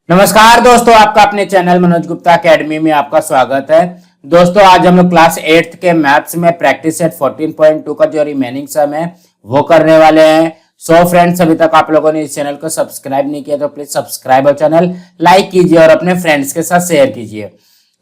नमस्कार दोस्तों, आपका अपने चैनल मनोज गुप्ता एकेडमी में आपका स्वागत है। दोस्तों आज हम लोग क्लास 8th के मैथ्स में प्रैक्टिस सेट 14.2 का जो रिमेनिंग सम है वो करने वाले हैं। सो फ्रेंड्स, अभी तक आप लोगों ने इस चैनल को सब्सक्राइब नहीं किया तो प्लीज सब्सक्राइब और चैनल लाइक कीजिए और अपने फ्रेंड्स के साथ शेयर कीजिए।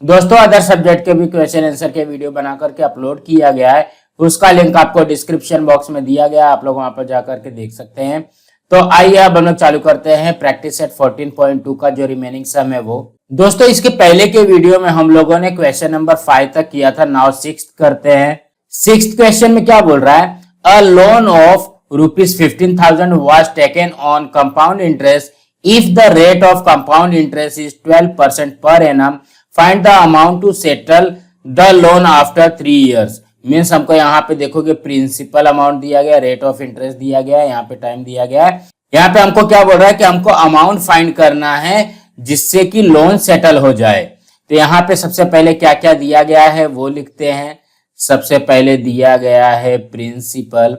दोस्तों अदर सब्जेक्ट के भी क्वेश्चन आंसर के वीडियो बना करके अपलोड किया गया है, उसका लिंक आपको डिस्क्रिप्शन बॉक्स में दिया गया है, आप लोग वहां पर जाकर के देख सकते हैं। तो आइए अब हम लोग चालू करते हैं प्रैक्टिस सेट 14.2 का जो रिमेनिंग सम है वो। दोस्तों इसके पहले के वीडियो में हम लोगों ने क्वेश्चन नंबर 5 तक किया था। नाउ 6th करते हैं। 6th क्वेश्चन में क्या बोल रहा है, अ loan of ₹15,000 was taken on compound interest if the rate of compound interest is 12% per annum. Find the amount to settle the loan after 3 years. Means हमको यहाँ पे देखोगे प्रिंसिपल अमाउंट दिया गया, रेट ऑफ इंटरेस्ट दिया गया है, यहाँ पे टाइम दिया गया है। यहाँ पे हमको क्या बोल रहा है कि हमको अमाउंट फाइंड करना है जिससे कि लोन सेटल हो जाए। तो यहाँ पे सबसे पहले क्या क्या दिया गया है वो लिखते हैं। सबसे पहले दिया गया है प्रिंसिपल।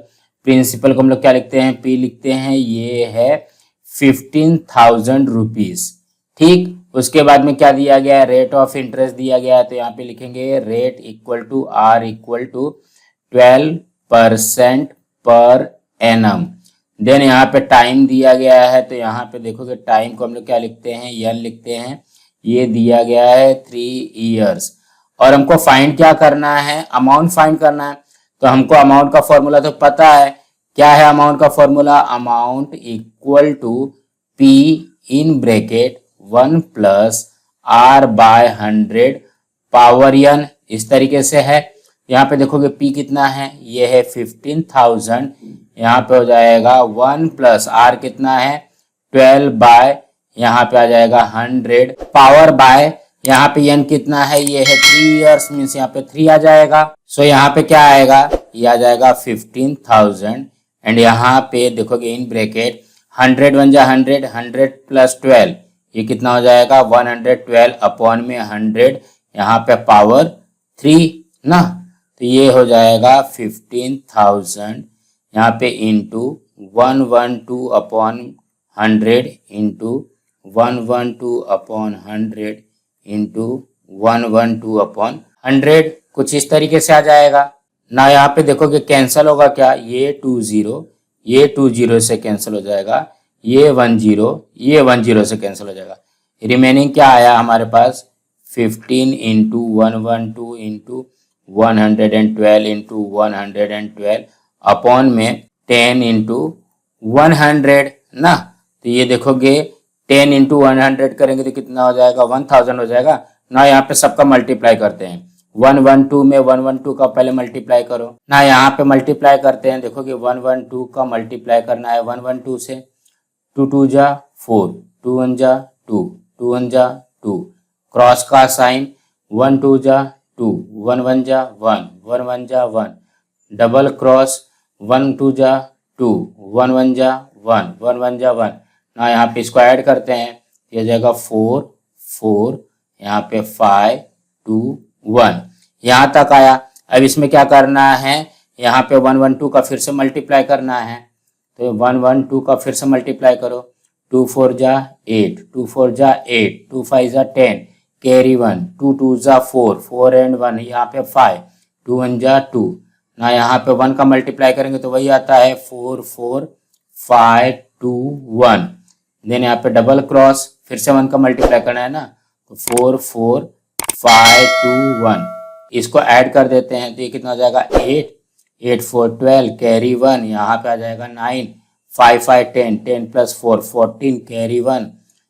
प्रिंसिपल को हम लोग क्या लिखते हैं, पी लिखते हैं। ये है 15,000 रुपीज। ठीक, उसके बाद में क्या दिया गया है, रेट ऑफ इंटरेस्ट दिया गया है। तो यहाँ पे लिखेंगे rate equal to R equal to 12% per annum. Then यहाँ पे टाइम दिया गया है। तो यहाँ पे देखोगे टाइम को हम लोग क्या लिखते हैं, एन लिखते हैं। ये दिया गया है 3 इयर्स। और हमको फाइंड क्या करना है, अमाउंट फाइंड करना है। तो हमको अमाउंट का फॉर्मूला तो पता है। क्या है अमाउंट का formula, amount equal to P in bracket 1 plus R by 100 power n। इस तरीके से है। यहाँ पे देखोगे p कितना है, ये है 15,000। यहाँ पे हो जाएगा 1 प्लस आर कितना है 12 बाय, यहाँ पे आ जाएगा 100 पावर बाय, यहाँ पे n कितना है, ये है 3 इयर्स मीन्स यहाँ पे 3 आ जाएगा। सो यहाँ पे क्या आएगा, ये आ जाएगा 15,000 एंड यहाँ पे देखोगे इन ब्रैकेट 100 1 जा 100, 100 प्लस 12 ये कितना हो जाएगा 112 अपॉन में 100, यहाँ पे पावर 3 ना। तो ये हो जाएगा 15,000 यहाँ पे into 112 upon 100 into 112 upon 100 into 112 upon 100, कुछ इस तरीके से आ जाएगा ना। यहाँ पे देखोगे कैंसिल होगा क्या, ये 20, ये 20 से कैंसिल हो जाएगा, ये 10 से कैंसिल हो जाएगा। रिमेनिंग क्या आया हमारे पास 15 इंटू 112 इंटू 112 इंटू 112 अपॉन में 10 इंटू 100 ना। तो ये देखोगे 10 इंटू 100 करेंगे तो कितना हो जाएगा 1000 हो जाएगा ना। यहाँ पे सबका मल्टीप्लाई करते हैं। 112 में 112 का पहले मल्टीप्लाई करो ना, यहाँ पे मल्टीप्लाई करते हैं। देखोगे 112 का मल्टीप्लाई करना है 112 से। 2 2 जा 4, 2 1 जा 2, 2 1 जा 2, क्रॉस का साइन 1 2 जा 2, 1 1 जा 1, 1 1 जा 1, डबल क्रॉस 1 2 जा 2, 1 1 जा 1, 1 1 जा 1 ना। यहाँ पे इसको ऐड करते हैं, ये जाएगा 4 4, यहाँ पे 5 2 1, यहाँ तक आया। अब इसमें क्या करना है, यहाँ पे 112 का फिर से मल्टीप्लाई करना है। तो 112 का फिर से मल्टीप्लाई करो। 2 4 जा 8, 2 4 जा 8, 2 5 जा 10, कैरी 1, 2 2 जा 4, 4 एंड 1, यहाँ पे 5, 2 1 जा 2 ना। यहाँ पे 1 का मल्टीप्लाई करेंगे तो वही आता है 4 4 5 2 1। देन यहाँ पे डबल क्रॉस फिर से 1 का मल्टीप्लाई करना है ना, तो 4 4 5 2 1। इसको ऐड कर देते हैं तो ये कितना हो जाएगा 8 8 4 12, कैरी 1, यहाँ पे आ जाएगा 9, 5 5 10, 10 प्लस 4 14, कैरी 1,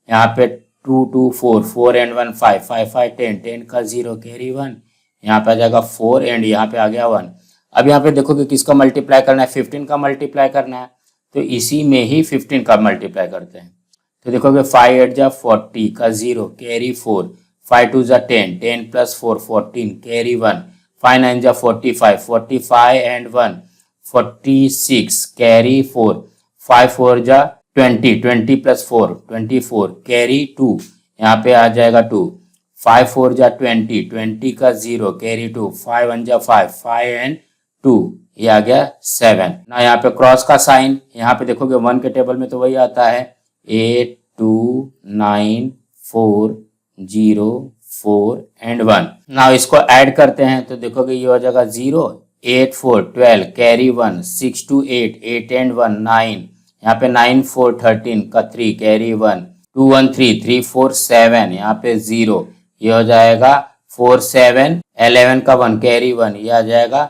यहाँ पे 2 2 4, 4 एंड 1 5, 5 5 10, 10 का 0, कैरी 1, यहाँ पे आ जाएगा 4 एंड यहाँ पे आ गया 1। अब यहाँ पे देखोगे किसका मल्टीप्लाई करना है, 15 का मल्टीप्लाई करना है। तो इसी में ही 15 का मल्टीप्लाई करते हैं। तो देखोगे 5 8 जा 40 का 0, कैरी 4, 5 2 जा 10, 10 प्लस 4 14, कैरी 1, 5 9 जा 45, 45 एंड 1 46, कैरी 4, 5 4 जा 20, 20 प्लस 4 24, कैरी 2, यहाँ पे आ जाएगा 2, 5 4 जा 20, 20 का 0, कैरी 2, 5 1 जा 5, 5 एंड 2, ये आ गया 7 ना। यहाँ पे क्रॉस का साइन, यहाँ पे देखोगे 1 के टेबल में तो वही आता है 8 2 9 4 0 4 एंड 1। नाउ इसको ऐड करते हैं तो देखोगे ये हो जाएगा 0 8 4 12 कैरी 1 6 2 8 8 एंड 1 9, यहाँ पे 9 4 13 का 3 कैरी 1 2 1 3 3 4 7, यहाँ पे 0, ये हो जाएगा 4 7 11 का 1 कैरी 1, ये आ जाएगा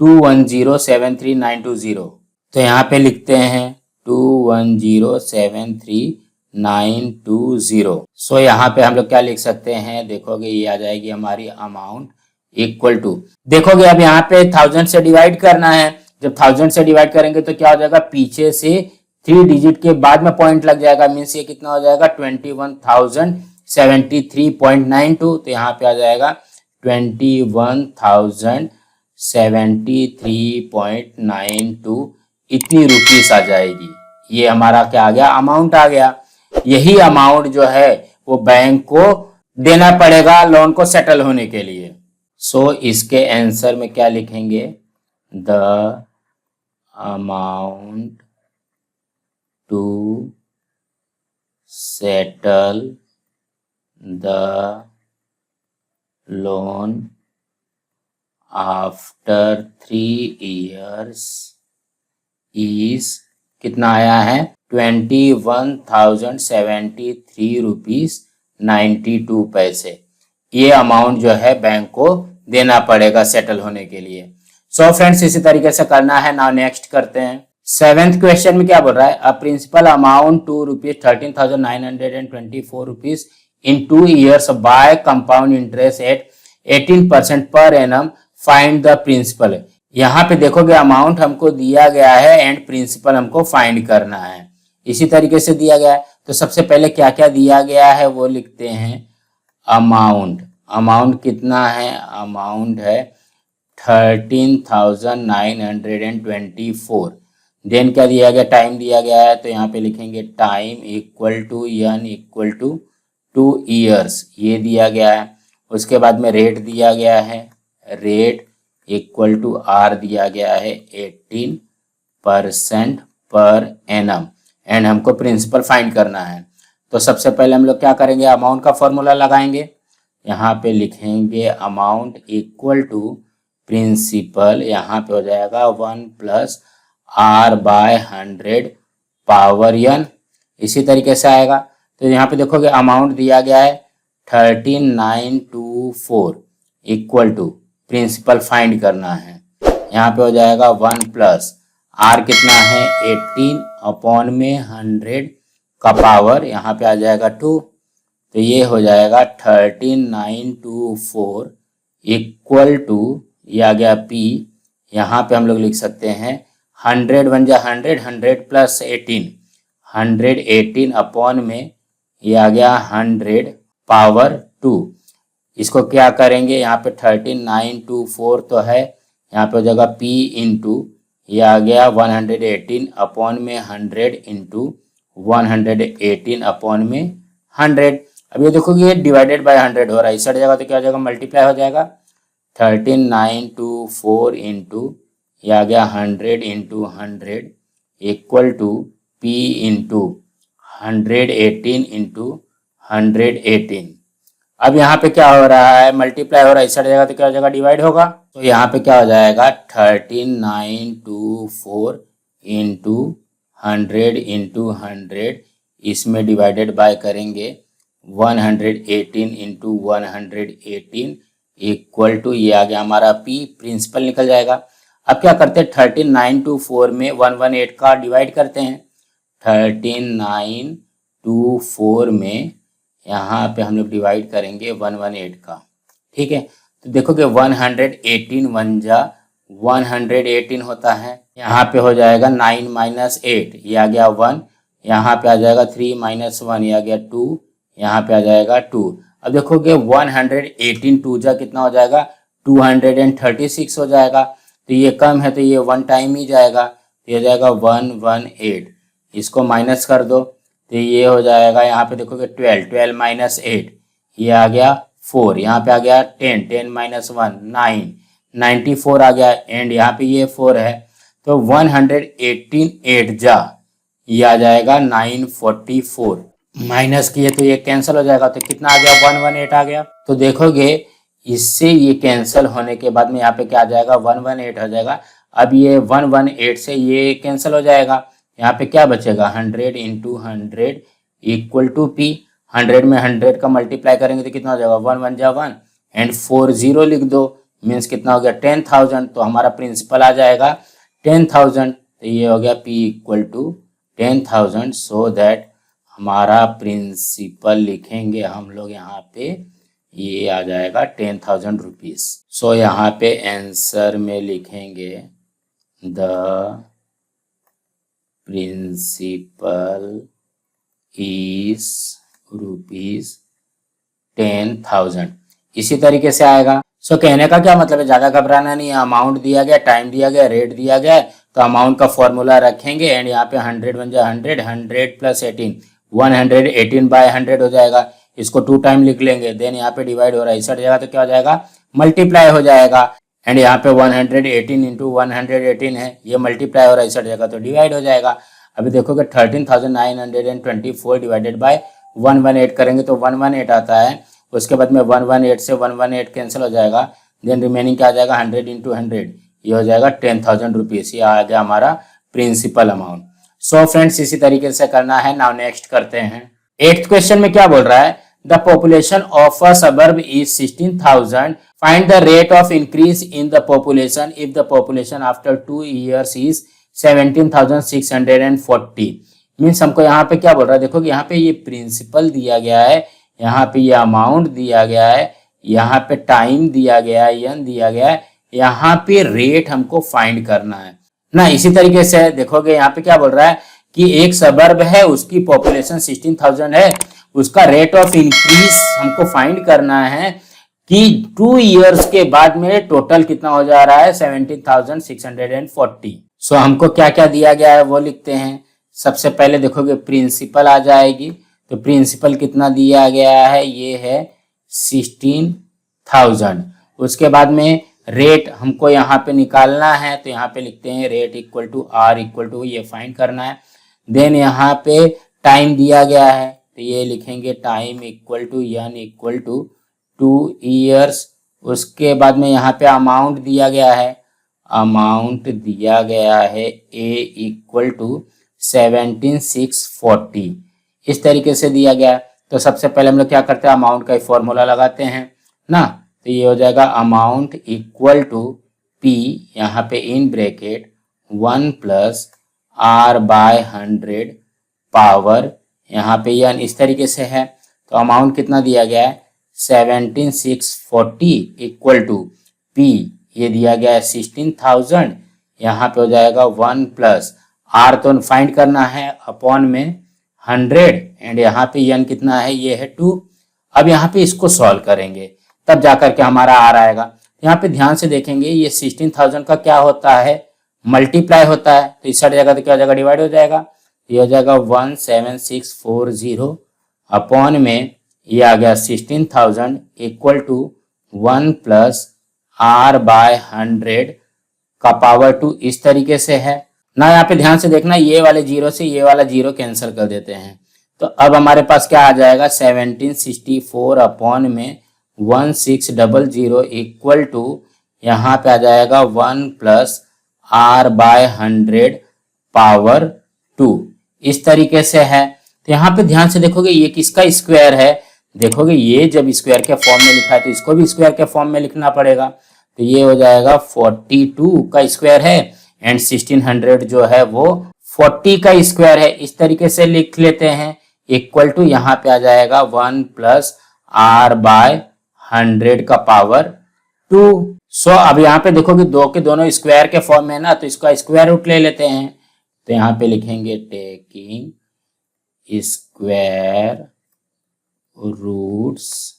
2 1 0 7 3 9 2 0। तो यहाँ पे लिखते हैं 2 1 0 7 3 9 2 0। सो यहाँ पे हम लोग क्या लिख सकते हैं, देखोगे ये आ जाएगी हमारी अमाउंट इक्वल टू, देखोगे अब यहाँ पे 1000 से डिवाइड करना है। जब 1000 से डिवाइड करेंगे तो क्या हो जाएगा, पीछे से 3 डिजिट के बाद में पॉइंट लग जाएगा, मीन्स ये कितना हो जाएगा 21,073.92। तो यहाँ पे आ जाएगा 21,073.92 इतनी रुपीस आ जाएगी। ये हमारा क्या आ गया, अमाउंट आ गया। यही अमाउंट जो है वो बैंक को देना पड़ेगा लोन को सेटल होने के लिए। सो इसके आंसर में क्या लिखेंगे, the amount to settle the loan after 3 years is कितना आया है 21,073 रुपीज 92 पैसे। ये अमाउंट जो है बैंक को देना पड़ेगा सेटल होने के लिए। सो फ्रेंड्स इसी तरीके से करना है। नाउ नेक्स्ट करते हैं। 7th क्वेश्चन में क्या बोल रहा है, a principal amount to rupees 13,924 rupees in 2 years by compound interest at 18% per annum, find the principal. यहाँ पे देखोगे अमाउंट हमको दिया गया है एंड प्रिंसिपल हमको फाइंड करना है। इसी तरीके से दिया गया है तो सबसे पहले क्या क्या दिया गया है वो लिखते हैं। अमाउंट, अमाउंट कितना है, अमाउंट है 13,924। देन क्या दिया गया, टाइम दिया गया है तो यहाँ पे लिखेंगे time equal to n equal to 2 years, ये दिया गया है। उसके बाद में रेट दिया गया है, रेट इक्वल टू r दिया गया है 18% पर एनम, एंड हमको प्रिंसिपल फाइंड करना है। तो सबसे पहले हम लोग क्या करेंगे, अमाउंट का फॉर्मूला लगाएंगे। यहाँ पे लिखेंगे अमाउंट इक्वल टू प्रिंसिपल, यहाँ पे हो जाएगा 1 + r/100 पावर n। इसी तरीके से आएगा। तो यहाँ पे देखोगे अमाउंट दिया गया है 13,924 इक्वल टू प्रिंसिपल फाइंड करना है। यहाँ पे हो जाएगा 1 + r कितना है 18/100 का पावर, यहाँ पे आ जाएगा 2। तो ये हो जाएगा 13,924 इक्वल टू, ये आ गया p। यहाँ पे हम लोग लिख सकते हैं 100 बन जा 100, 100 + 18, 118 अपॉन में ये आ गया 100 पावर 2। इसको क्या करेंगे, यहाँ पे 13,924 तो है, यहाँ पे हो जाएगा p इंटू, ये आ गया 118 अपॉन में 100 इंटू 118 अपॉन में 100। अब ये देखोगे ये डिवाइडेड बाय 100 हो रहा है, इस साइड जाएगा तो क्या हो जाएगा, मल्टीप्लाई हो जाएगा। 13,924 इंटू, ये आ गया 100 into 100 equal to p into 118 into 118। अब यहाँ पे क्या हो रहा है, मल्टीप्लाई हो रहा है, इस साइड जाएगा तो क्या हो जाएगा, डिवाइड होगा। तो यहाँ पे क्या हो जाएगा 13,924 इंटू 100 इंटू 100, इसमें डिवाइडेड बाय करेंगे 118 इंटू 118 इक्वल टू, ये आ गया हमारा p, प्रिंसिपल निकल जाएगा। अब क्या करते हैं 13,924 में 118 का डिवाइड करते हैं। 13,924 में यहाँ पे हम लोग डिवाइड करेंगे 118 का, ठीक है। तो देखोगे 118 1 जा 118 होता है, यहाँ पे हो जाएगा 9 - 8, ये आ गया 1, यहाँ पे आ जाएगा 3 - 1, ये आ गया 2, यहाँ पे आ जाएगा 2। अब देखोगे 118 2 जा कितना हो जाएगा 236 हो जाएगा। तो ये कम है तो ये 1 टाइम ही जाएगा, तो ये जाएगा 118। इसको माइनस कर दो तो ये हो जाएगा, यहाँ पे देखोगे 12 12 - 8, ये आ गया 4, यहाँ पे आ गया 10 10 - 1 9 94 आ गया, एंड यहाँ पे ये 4 है। तो 118 8 जा, ये आ जाएगा 944। माइनस किए तो ये कैंसिल हो जाएगा, तो कितना आ गया 118 आ गया। तो देखोगे इससे ये कैंसिल होने के बाद में यहाँ पे क्या आ जाएगा 118 हो जाएगा। अब ये 118 से ये कैंसिल हो जाएगा, यहाँ पे क्या बचेगा 100 इंटू 100 इक्वल टू पी। 100 में 100 का मल्टीप्लाई करेंगे तो कितना हो जाएगा 1 1 जा 1 एंड 40 लिख दो, मीन्स कितना हो गया 10,000। तो हमारा प्रिंसिपल आ जाएगा 10,000। तो ये हो गया P equal to 10,000। So that हमारा प्रिंसिपल लिखेंगे हम लोग यहाँ पे, ये आ जाएगा 10,000 रुपीज। सो यहाँ पे आंसर में लिखेंगे द प्रिंसिपल इज रुपीज 10,000। इसी तरीके से आएगा। सो कहने का क्या मतलब है, ज्यादा घबराना नहीं है। अमाउंट दिया गया, टाइम दिया गया, रेट दिया गया, तो अमाउंट का फॉर्मूला रखेंगे एंड यहाँ पे 100 बन जाए 100, 100 प्लस 18, 118 बाय 100 हो जाएगा। इसको 2 टाइम लिख लेंगे, देन यहाँ पे डिवाइड हो रहा है, इस जगह तो क्या हो जाएगा मल्टीप्लाई हो जाएगा। एंड यहाँ पे 118 इंटू 118 है, ये मल्टीप्लाई हो रहा है, इस जगह तो डिवाइड हो जाएगा। अभी देखोगे 13,924 डिवाइडेड बाय 118 करेंगे तो 118 आता है। उसके बाद में 118 से 118 कैंसिल हो जाएगा, देन रिमेनिंग क्या आ जाएगा 100 इंटू 100, ये हो जाएगा 10,000 रुपीज। ये आ गया हमारा प्रिंसिपल अमाउंट। सो फ्रेंड्स इसी तरीके से करना है। नाउ नेक्स्ट करते हैं। 8th क्वेश्चन में क्या बोल रहा है, the population of a suburb is 16,000, find the rate of increase in the population if the population after 2 years is 17,640। Means हमको यहाँ पे क्या बोल रहा है, देखो यहाँ पे ये प्रिंसिपल दिया गया है, यहाँ पे ये अमाउंट दिया गया है, यहाँ पे टाइम दिया गया है, यन दिया गया है, यहाँ पे रेट हमको फाइंड करना है ना। इसी तरीके से देखोगे यहाँ पे क्या बोल रहा है कि एक सबर्ब है, उसकी पॉपुलेशन 16,000 है, उसका रेट ऑफ इंक्रीज हमको फाइंड करना है कि 2 years के बाद में टोटल कितना हो जा रहा है 17,640। सो हमको क्या क्या दिया गया है वो लिखते हैं। सबसे पहले देखोगे प्रिंसिपल आ जाएगी, तो प्रिंसिपल कितना दिया गया है, ये है 16,000। उसके बाद में रेट हमको यहाँ पे निकालना है, तो यहाँ पे लिखते हैं rate equal to R equal to, ये फाइंड करना है। देन यहाँ पे टाइम दिया गया है, तो ये लिखेंगे time equal to N equal to 2 years। उसके बाद में यहाँ पे अमाउंट दिया गया है, अमाउंट दिया गया है ए इक्वल टू 17,640, इस तरीके से दिया गया। तो सबसे पहले हम लोग क्या करते हैं, अमाउंट का फॉर्मूला लगाते हैं ना। तो ये हो जाएगा अमाउंट इक्वल टू पी, यहाँ पे in bracket 1 plus R by 100 power, यहाँ पे यन इस तरीके से है। तो अमाउंट कितना दिया गया है 17,640 इक्वल टू पी, ये दिया गया है 16,000, यहाँ पे हो जाएगा 1 प्लस आर तो फाइंड करना है अपॉन में 100 एंड यहाँ पे यन कितना है, ये है 2। अब यहाँ पे इसको सॉल्व करेंगे तब जाकर के हमारा आर आएगा। यहाँ पे ध्यान से देखेंगे ये 16,000 का क्या होता है मल्टीप्लाई होता है, तो इस साइड जाएगा तो क्या हो जाएगा डिवाइड हो जाएगा, ये हो जाएगा 17640 अपॉन में ये आ गया 16,000 equal to 1 plus R by 100 का पावर 2, इस तरीके से है ना। यहाँ पे ध्यान से देखना, ये वाले जीरो से ये वाला जीरो कैंसिल कर देते हैं। तो अब हमारे पास क्या आ जाएगा 1764 अपॉन में 1600 इक्वल टू यहाँ पे आ जाएगा 1 प्लस आर बाय 100 पावर 2, इस तरीके से है। तो यहाँ पे ध्यान से देखोगे ये किसका स्क्वायर है, देखोगे ये जब स्क्वायर के फॉर्म में लिखा है तो इसको भी स्क्वायर के फॉर्म में लिखना पड़ेगा। तो ये हो जाएगा 42 का स्क्वायर है एंड 1600 जो है वो 40 का स्क्वायर है, इस तरीके से लिख लेते हैं। इक्वल टू यहाँ पे आ जाएगा 1 प्लस आर बाय 100 का पावर 2। सो अब यहाँ पे देखोगे दो के दोनों स्क्वायर के फॉर्म में है ना, तो इसका स्क्वायर रूट ले लेते हैं। तो यहाँ पे लिखेंगे taking square roots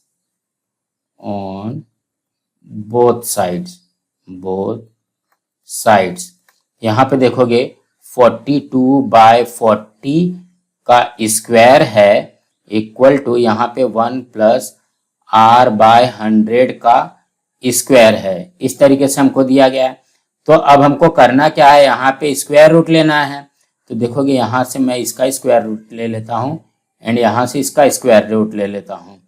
on both sides. यहाँ पे देखोगे 42 बाय 40 का स्क्वायर है इक्वल टू यहाँ पे 1 प्लस आर बाय 100 का स्क्वायर है, इस तरीके से हमको दिया गया है। तो अब हमको करना क्या है, यहाँ पे स्क्वायर रूट लेना है। तो देखोगे यहाँ से मैं इसका स्क्वायर रूट ले लेता हूँ एंड यहाँ से इसका स्क्वायर रूट ले लेता हूँ,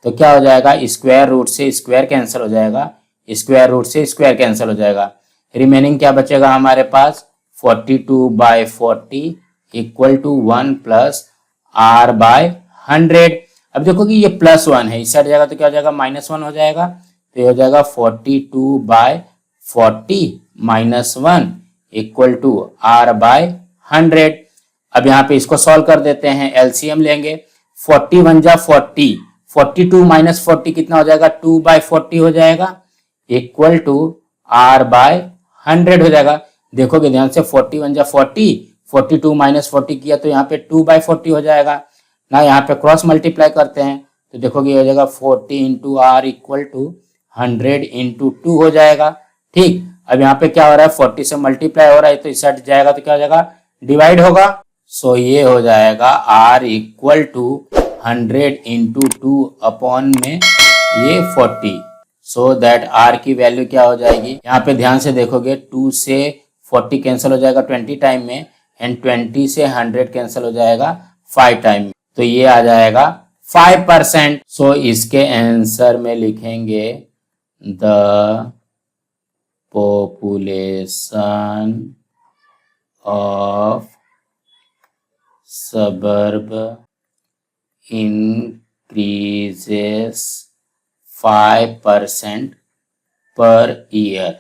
तो क्या हो जाएगा, स्क्वायर रूट से स्क्वायर कैंसिल हो जाएगा, स्क्वायर रूट से स्क्वायर कैंसिल हो जाएगा, रिमेनिंग क्या बचेगा हमारे पास 42/40 इक्वल टू 1 प्लस r/100। अब देखो कि ये +1 है, इस साइड जाएगा तो क्या हो जाएगा, -1 हो जाएगा, तो ये हो जाएगा 42/40 -1 इक्वल टू r/100। अब यहाँ पे इसको सॉल्व कर देते हैं, एलसीएम लेंगे, 41 जा 40, 42 - 40 कितना हो जाएगा, 2/40 हो जाएगा इक्वल टू r/100 हो जाएगा। देखोगे ध्यान से 41 जा 40, 42 - 40 किया तो यहाँ पे 2/40 हो जाएगा ना, यहाँ पे क्रॉस मल्टीप्लाई करते हैं तो देखोगे हो जाएगा 40 into r equal to 100 into 2 हो जाएगा। ठीक, अब यहाँ पे क्या हो रहा है, 40 से मल्टीप्लाई हो रहा है तो इस साइड जाएगा तो क्या हो जाएगा, डिवाइड होगा। सो ये हो जाएगा r equal to 100 into 2 upon में ये 40। सो दैट r की वैल्यू क्या हो जाएगी, यहाँ पे ध्यान से देखोगे 2 से 40 कैंसिल हो जाएगा 20 टाइम में, एंड 20 से 100 कैंसिल हो जाएगा 5 टाइम में, तो ये आ जाएगा 5%। सो इसके आंसर में लिखेंगे the population of suburb increases 5% per year.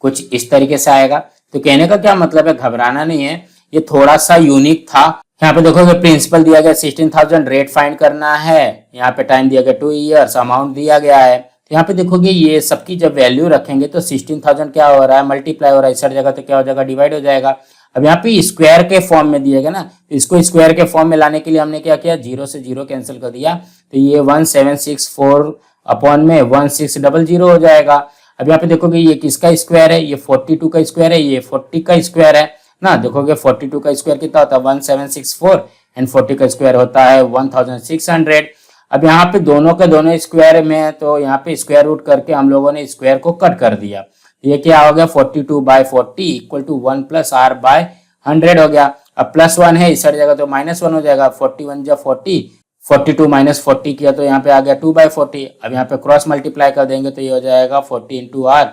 कुछ इस तरीके से आएगा। तो कहने का क्या मतलब है, घबराना नहीं है, ये थोड़ा सा यूनिक था। यहाँ पे देखोगे प्रिंसिपल दिया गया 16,000, रेट फाइंड करना है, यहाँ पे टाइम दिया गया 2 ईयर्स, अमाउंट दिया गया है। तो यहाँ पे देखोगे ये सबकी जब वैल्यू रखेंगे तो 16,000 क्या हो रहा है, मल्टीप्लाई हो रहा है, इस जगह तो क्या हो जाएगा, डिवाइड हो जाएगा। अब यहाँ पे स्क्वायर के फॉर्म में दिया गया ना, तो इसको स्क्वायर के फॉर्म में लाने के लिए हमने क्या किया, 0 से 0 कैंसिल कर दिया, तो ये 1764 अपॉन में 1600 हो जाएगा। अब यहाँ पे देखोगे ये किसका स्क्वायर है, ये 42 का स्क्वायर है, ये 40 का स्क्वायर है ना। देखोगे 42 का स्क्वायर कितना होता है 1764 एंड 40 का स्क्वायर होता है 1600। अब यहाँ पे दोनों के दोनों स्क्वायर में है, तो यहाँ पे स्क्वायर रूट करके हम लोगों ने स्क्वायर को कट कर दिया। ये क्या हो गया, 42/40 इक्वल टू 1 प्लस r/100 हो गया। अब +1 है, इस साइड जाएगा तो -1 हो जाएगा, 41 जा 40, 42 - 40 किया तो यहाँ पे आ गया 2/40। अब यहाँ पे क्रॉस मल्टीप्लाई कर देंगे तो ये हो जाएगा 40 into r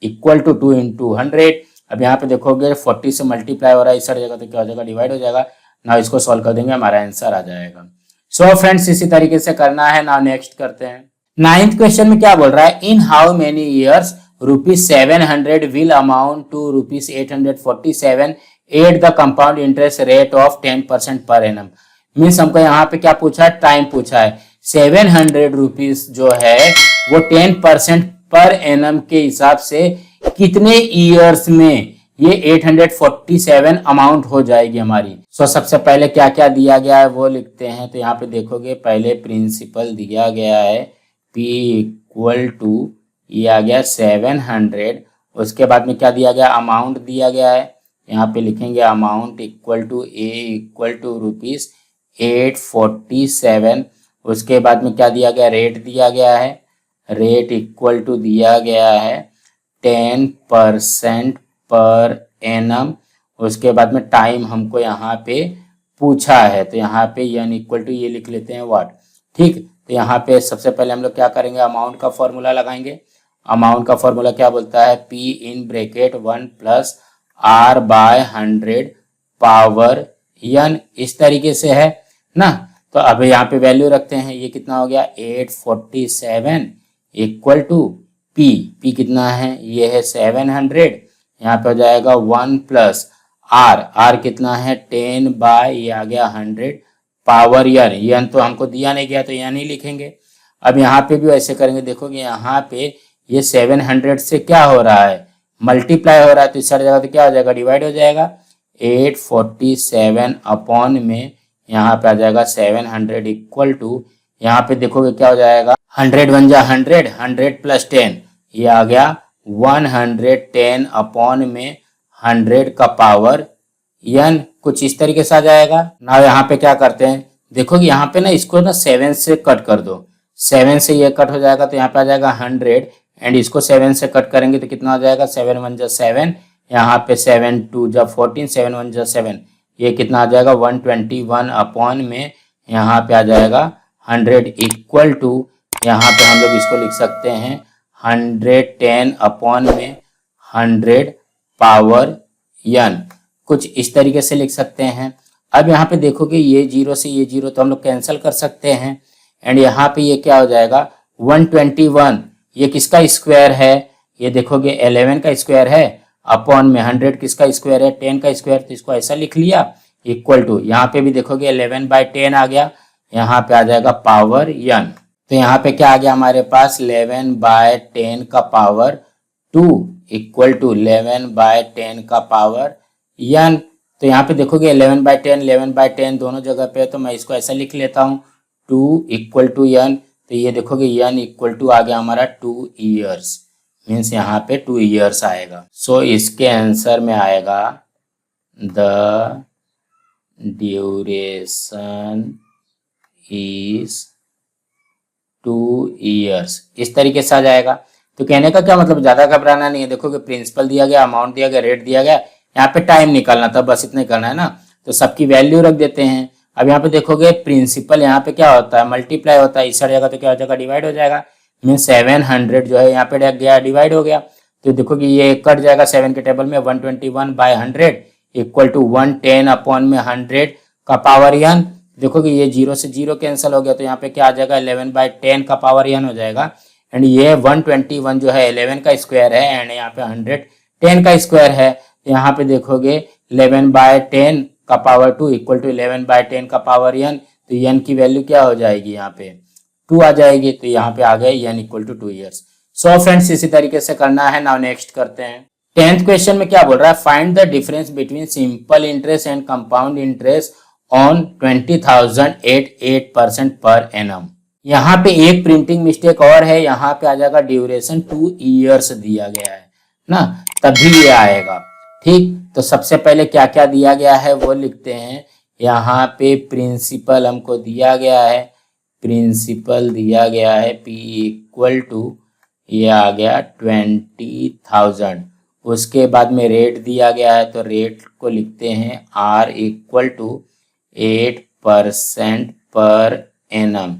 equal to 2 into 100। अब यहाँ पे देखोगे 40 से मल्टीप्लाई हो रहा है, इस साइड जाएगा तो क्या हो जाएगा, डिवाइड हो जाएगा ना। इसको सॉल्व कर देंगे, हमारा आंसर आ जाएगा। सो फ्रेंड्स इसी तरीके से करना है ना। नेक्स्ट करते हैं, 9th क्वेश्चन में क्या बोल रहा है, in how many years ₹700 will amount to ₹847 at the compound interest rate of 10% per annum. Means हमको यहाँ पे क्या पूछा है, टाइम पूछा है। 700 रुपीज जो है वो 10% पर एनम के हिसाब से कितने ईयर्स में ये 847 अमाउंट हो जाएगी हमारी। सो सबसे पहले क्या क्या दिया गया है वो लिखते हैं। तो यहाँ पे देखोगे पहले प्रिंसिपल दिया गया है P इक्वल टू ये आ गया 700। उसके बाद में क्या दिया गया, अमाउंट दिया गया है, यहाँ पे लिखेंगे amount equal to A equal to ₹847। उसके बाद में क्या दिया गया, रेट दिया गया है, रेट इक्वल टू दिया गया है 10% पर एनम। उसके बाद में टाइम हमको यहाँ पे पूछा है, तो यहाँ पे n इक्वल टू ये लिख लेते हैं व्हाट। ठीक, तो यहाँ पे सबसे पहले हम लोग क्या करेंगे, अमाउंट का फॉर्मूला लगाएंगे। अमाउंट का फॉर्मूला क्या बोलता है, P इन bracket 1 plus R/100 power n, इस तरीके से है ना। तो अब यहाँ पे वैल्यू रखते हैं, ये कितना हो गया 847 इक्वल टू P कितना है, ये है 700। यहाँ पे हो जाएगा 1 प्लस R कितना है 10 ये आ गया 100 पावर n तो हमको दिया नहीं गया तो यहाँ नहीं लिखेंगे। अब यहाँ पे भी ऐसे करेंगे, देखोगे यहाँ पे ये 700 से क्या हो रहा है, मल्टीप्लाई हो रहा है, तो इस सारी जगह तो क्या हो जाएगा, डिवाइड हो जाएगा। 847 अपॉन में यहाँ पे आ जाएगा 700 इक्वल टू, यहाँ पे देखोगे क्या हो जाएगा 100 1 जा 100, 100 प्लस 10 ये आ गया 110 अपॉन में 100 का पावर n, कुछ इस तरीके से आ जाएगा ना। यहाँ पे क्या करते हैं, देखोगे यहाँ पे ना इसको ना 7 से कट कर दो, 7 से ये कट हो जाएगा तो यहाँ पे आ जाएगा 100 एंड इसको 7 से कट करेंगे तो कितना हो जाएगा 7 1 जा 7, यहाँ पे 7 2 जा 14, 7 1 जा 7, ये कितना आ जाएगा 121 अपॉन में यहाँ पे आ जाएगा 100 इक्वल टू, यहाँ पे हम लोग इसको लिख सकते हैं 110 अपॉन में 100 पावर n, कुछ इस तरीके से लिख सकते हैं। अब यहाँ पे देखोगे ये जीरो से ये जीरो तो हम लोग कैंसिल कर सकते हैं, एंड यहाँ पे ये क्या हो जाएगा 121, ये किसका स्क्वायर है, ये देखोगे 11 का स्क्वायर है, अपॉन में 100 किसका स्क्वायर है 10 का स्क्वायर, तो इसको ऐसा लिख लिया इक्वल टू, यहाँ पे भी देखोगे 11/10 आ गया, यहाँ पे आ जाएगा पावर n। तो यहाँ पे क्या आ गया हमारे पास 11/10 का पावर 2 इक्वल टू 11/10 का पावर n। तो यहाँ पे देखोगे 11/10 दोनों जगह पे, तो मैं इसको ऐसा लिख लेता हूँ 2 इक्वल टू n। तो ये देखोगे n इक्वल टू आ गया हमारा 2 ईयर्स, मीन्स यहाँ पे 2 ईयर्स आएगा। सो इसके आंसर में आएगा द ड्यूरेशन इज 2 ईयर्स, इस तरीके से आ जाएगा। तो कहने का क्या मतलब, ज्यादा घबराना नहीं है। देखोगे प्रिंसिपल दिया गया, अमाउंट दिया गया, रेट दिया गया, यहाँ पे टाइम निकालना था, बस इतना ही करना है ना। तो सबकी वैल्यू रख देते हैं। अब यहाँ पे देखोगे प्रिंसिपल यहाँ पे क्या होता है मल्टीप्लाई होता है, इस जगह तो क्या हो जाएगा डिवाइड हो जाएगा, मीन 700 जो है यहाँ पे गया डिवाइड हो गया। तो देखोगे ये कट जाएगा 7 के टेबल में, 121/100 इक्वल टू 110 अपॉन में 100 का पावर n। देखोगे ये जीरो से जीरो कैंसिल हो गया, तो यहाँ पे क्या आ जाएगा 11/10 का पावर n हो जाएगा। एंड ये 121 जो है 11 का स्क्वायर है, एंड यहाँ पे 100 10 का स्क्वायर है। तो यहाँ पे देखोगे 11/10 का पावर 2 इक्वल टू 11/10 का पावर n। तो n की वैल्यू क्या हो जाएगी यहाँ पे 2 आ जाएगी। तो यहाँ पे आ गए n equal to 2 years. So friends इसी तरीके से करना है। नाउ नेक्स्ट करते हैं। 10th क्वेश्चन में क्या बोल रहा है, find the difference between simple interest and compound interest on 20,000 at 8% per annum. यहाँ पे एक प्रिंटिंग मिस्टेक और है, यहाँ पे आ जाएगा ड्यूरेशन 2 ईयर्स दिया गया है ना, तभी ये आएगा। ठीक, तो सबसे पहले क्या क्या दिया गया है वो लिखते हैं। यहाँ पे प्रिंसिपल हमको दिया गया है, प्रिंसिपल दिया गया है P इक्वल टू, ये आ गया 20,000। उसके बाद में रेट दिया गया है, तो रेट को लिखते हैं R equal to 8% per annum.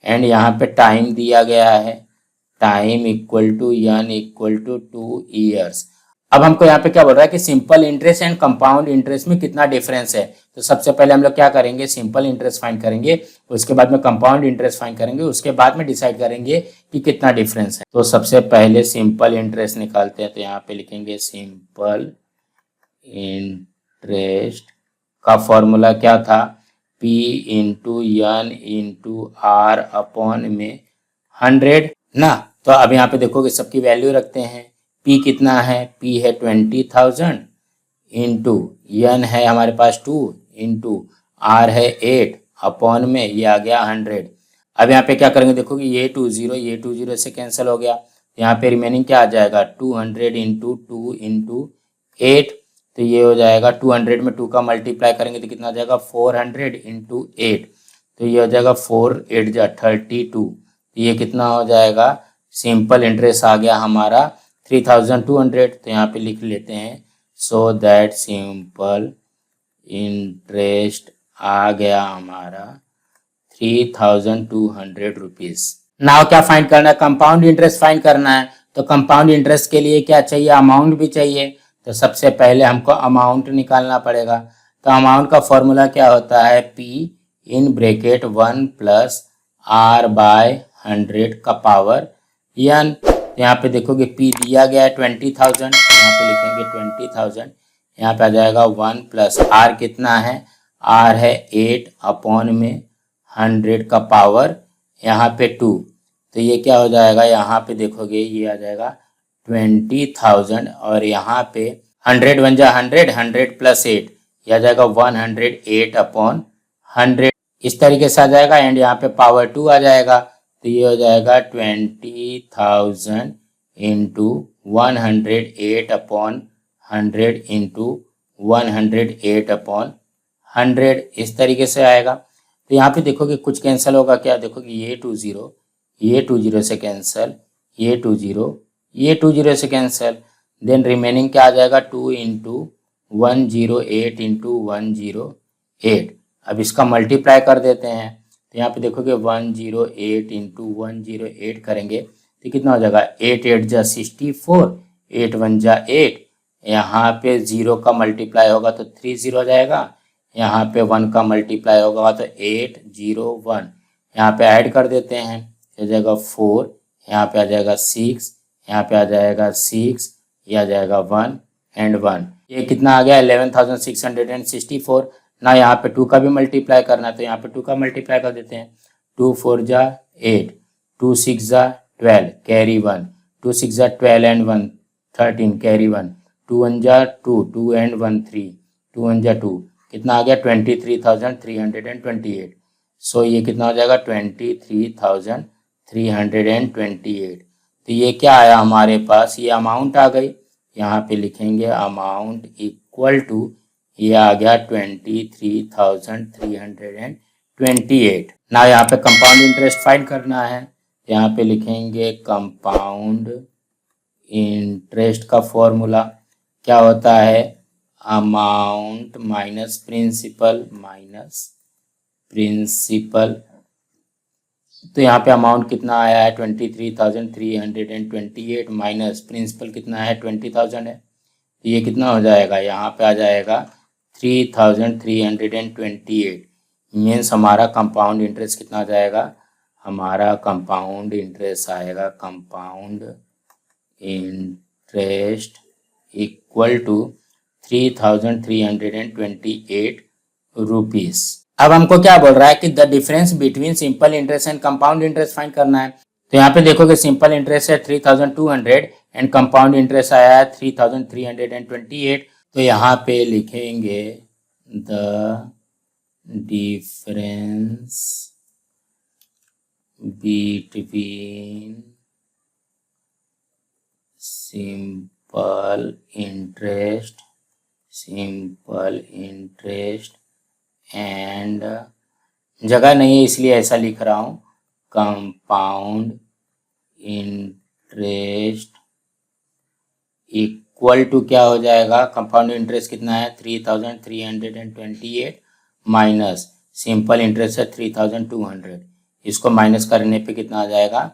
And यहाँ पे टाइम दिया गया है, time equal to n equal to 2 years. अब हमको यहाँ पे क्या बोल रहा है कि simple interest and compound interest में कितना डिफरेंस है। तो सबसे पहले हम लोग क्या करेंगे, सिंपल इंटरेस्ट फाइंड करेंगे, उसके बाद में कंपाउंड इंटरेस्ट फाइंड करेंगे, उसके बाद में डिसाइड करेंगे कि कितना डिफरेंस है। तो सबसे पहले सिंपल इंटरेस्ट निकालते हैं। तो यहाँ पे लिखेंगे सिंपल इंटरेस्ट का फॉर्मूला क्या था, P into n into R upon में 100 ना। तो अब यहाँ पे देखोगे सबकी वैल्यू रखते हैं। P कितना है, P है 20,000 इंटू n है हमारे पास 2 इंटू R है 8 अपॉन में ये आ गया 100। अब यहाँ पे क्या करेंगे, देखोगे ये 20 से कैंसिल हो गया। यहाँ पे रिमेनिंग क्या आ जाएगा 200 इंटू 2 इंटू 8। तो ये हो जाएगा 200 में 2 का मल्टीप्लाई करेंगे तो कितना आ जाएगा 400 इंटू 8। तो ये हो जाएगा 4 8 जा 32। ये कितना हो जाएगा, सिंपल इंटरेस्ट आ गया हमारा 3200। तो यहाँ पे लिख लेते हैं सो दैट सिंपल इंटरेस्ट आ गया हमारा 3200 रुपीज। नाउ क्या फाइंड करना है, कंपाउंड इंटरेस्ट फाइंड करना है। तो कंपाउंड इंटरेस्ट के लिए क्या चाहिए, अमाउंट भी चाहिए। तो सबसे पहले हमको अमाउंट निकालना पड़ेगा। तो अमाउंट का फॉर्मूला क्या होता है, P इन ब्रैकेट 1 प्लस R/100 का पावर n। यहाँ पे देखोगे P दिया गया है 20,000, यहाँ पे लिखेंगे 20,000। यहाँ पे आ जाएगा 1 प्लस R कितना है, R है 8 अपॉन में 100 का पावर यहाँ पे 2। तो ये क्या हो जाएगा, यहाँ पे देखोगे ये आ जाएगा 20,000 और यहाँ पे 100 1 जा 100, 100 प्लस 8 यह आ जाएगा 108 अपॉन 100, इस तरीके से आ जाएगा। एंड यहाँ पे पावर 2 आ जाएगा। तो ये हो जाएगा 20,000 इंटू 108 अपॉन 100 इंटू 108 अपॉन 100, इस तरीके से आएगा। तो यहाँ पे देखोगे कुछ कैंसिल होगा क्या, देखोगे ये 20 से कैंसिल, ये 20 से कैंसिल, देन रिमेनिंग क्या आ जाएगा 2 इंटू 108 इंटू 108। अब इसका मल्टीप्लाई कर देते हैं, तो यहाँ पे देखोगे 108 इंटू 108 करेंगे तो कितना हो जाएगा, 8 8 जा 64, 8 1 जा 8, यहाँ पे 0 का मल्टीप्लाई होगा तो 3 0 हो जाएगा, यहाँ पे 1 का मल्टीप्लाई होगा तो 8 0 1, यहाँ पे ऐड कर देते हैं, हो जाएगा 4, यहाँ पे आ जाएगा 6, यहाँ पे आ जाएगा 6, ये आ जाएगा 1 एंड 1, ये कितना आ गया 11,664 ना। यहाँ पे 2 का भी मल्टीप्लाई करना है तो यहाँ पे 2 का मल्टीप्लाई कर देते हैं, 2 4 जा 8, 2 6 जा 12 कैरी 1, 2 6 जा 12 एंड 1 13 कैरी 1, 2 1 जा 2, 2 एंड 1 3, 2 1 जा 2, कितना आ गया 23,328। सो ये कितना हो जाएगा 23,328। तो ये क्या आया हमारे पास, ये अमाउंट आ गई, यहाँ पे लिखेंगे अमाउंट इक्वल टू, ये आ गया 23,328 ना। यहाँ पे कंपाउंड इंटरेस्ट फाइंड करना है, यहाँ पे लिखेंगे कंपाउंड इंटरेस्ट का फॉर्मूला क्या होता है, अमाउंट माइनस प्रिंसिपल तो यहाँ पे अमाउंट कितना आया है 23,328 माइनस प्रिंसिपल कितना है 20,000 है, तो ये कितना हो जाएगा, यहाँ पे आ जाएगा 3,328। मीन्स हमारा कंपाउंड इंटरेस्ट कितना हो जाएगा, हमारा कंपाउंड इंटरेस्ट आएगा, compound interest equal to 3,328 rupees. अब हमको क्या बोल रहा है कि the difference between simple interest and compound interest find करना है। तो यहाँ पे देखोगे सिंपल इंटरेस्ट है 3,200 एंड कंपाउंड इंटरेस्ट आया है 3,328। तो यहाँ पे लिखेंगे the difference between simple interest and, जगह नहीं है इसलिए ऐसा लिख रहा हूँ, कंपाउंड इंटरेस्ट इक्वल टू क्या हो जाएगा, कंपाउंड इंटरेस्ट कितना है 3,328 माइनस सिंपल इंटरेस्ट है 3,200, इसको माइनस करने पे कितना आ जाएगा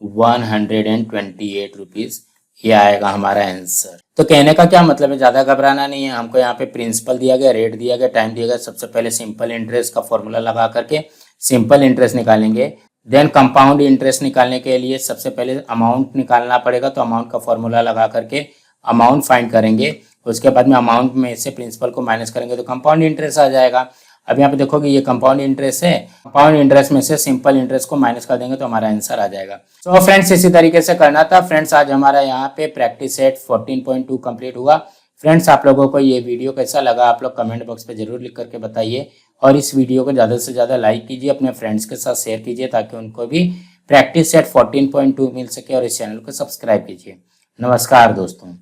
128 रुपीज़, ये आएगा हमारा आंसर। तो कहने का क्या मतलब है, ज़्यादा घबराना नहीं है, हमको यहाँ पे प्रिंसिपल दिया गया, रेट दिया गया, टाइम दिया गया। सबसे पहले सिंपल इंटरेस्ट का फॉर्मूला लगा करके सिंपल इंटरेस्ट निकालेंगे, देन कंपाउंड इंटरेस्ट निकालने के लिए सबसे पहले अमाउंट निकालना पड़ेगा, तो अमाउंट का फॉर्मूला लगा करके अमाउंट फाइंड करेंगे, उसके बाद में अमाउंट में से प्रिंसिपल को माइनस करेंगे तो कंपाउंड इंटरेस्ट आ जाएगा। अब यहाँ पे देखोगे ये कंपाउंड इंटरेस्ट है, कंपाउंड इंटरेस्ट में से सिंपल इंटरेस्ट को माइनस कर देंगे तो हमारा आंसर आ जाएगा। तो फ्रेंड्स इसी तरीके से करना था। फ्रेंड्स आज हमारा यहाँ पे प्रैक्टिस सेट 14.2 कंप्लीट हुआ। फ्रेंड्स आप लोगों को ये वीडियो कैसा लगा आप लोग कमेंट बॉक्स पे जरूर लिख करके बताइए, और इस वीडियो को ज़्यादा से ज़्यादा लाइक कीजिए, अपने फ्रेंड्स के साथ शेयर कीजिए ताकि उनको भी प्रैक्टिस सेट 14.2 मिल सके, और इस चैनल को सब्सक्राइब कीजिए। नमस्कार दोस्तों।